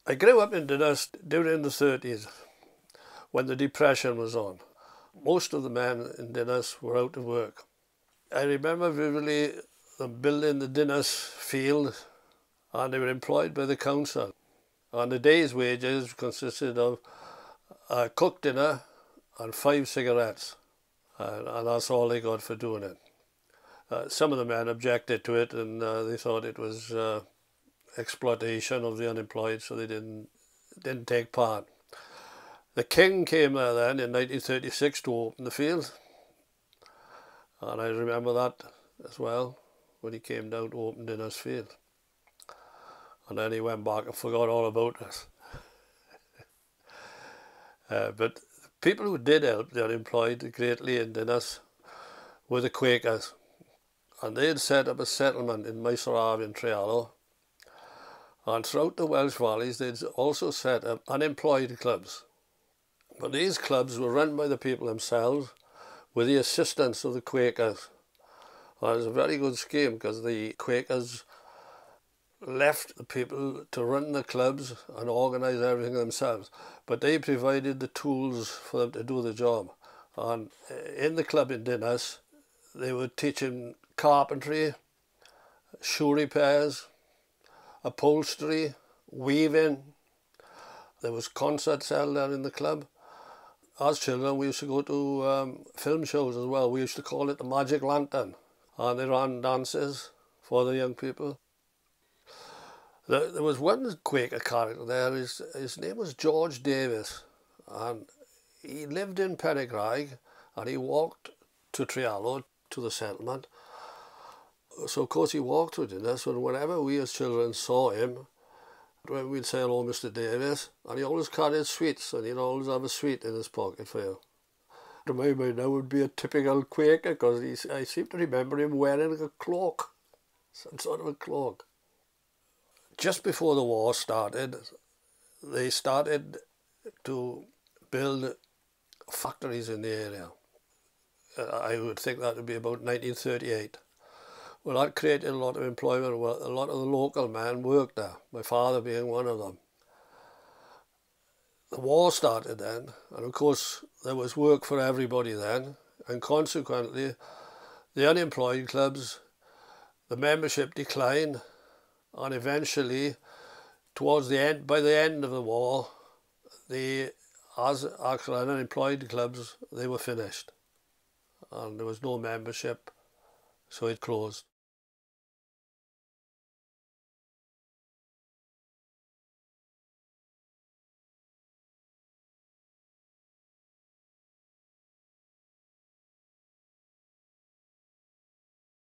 I grew up in Dinas during the 30s when the Depression was on. Most of the men in Dinas were out of work. I remember vividly them building the Dinas field, and they were employed by the council. And the day's wages consisted of a cooked dinner and 5 cigarettes, and that's all they got for doing it. Some of the men objected to it, and they thought it was exploitation of the unemployed, so they didn't take part. The King came there then in 1936 to open the field, and I remember that as well, when he came down to open Dinas field. And then he went back and forgot all about us. But people who did help the unemployed greatly in Dinas were the Quakers, and they had set up a settlement in Mysorave in Trealo, and throughout the Welsh valleys they'd also set up unemployed clubs. But these clubs were run by the people themselves with the assistance of the Quakers. And it was a very good scheme because the Quakers left the people to run the clubs and organise everything themselves, but they provided the tools for them to do the job. And in the club in Dinas, they were teaching carpentry, shoe repairs, upholstery, weaving. There was concerts held there in the club. As children, we used to go to film shows as well. We used to call it the Magic Lantern, and they ran dances for the young people. There was one Quaker character there. His name was George Davis, and he lived in Pennycraig, and he walked to Trealo, to the settlement. So of course he walked with us, and whenever we as children saw him, we'd say, "Hello, Mr. Davis," and he always carried sweets, and he'd always have a sweet in his pocket for you. To my mind, that would be a typical Quaker, because I seem to remember him wearing a cloak, some sort of a cloak. Just before the war started, they started to build factories in the area. I would think that would be about 1938. Well, that created a lot of employment. Well, a lot of the local men worked there, my father being one of them. The war started then, and of course there was work for everybody then, and consequently the unemployed clubs, the membership declined, and eventually towards the end, by the end of the war, as actual unemployed clubs, they were finished, and there was no membership, so it closed.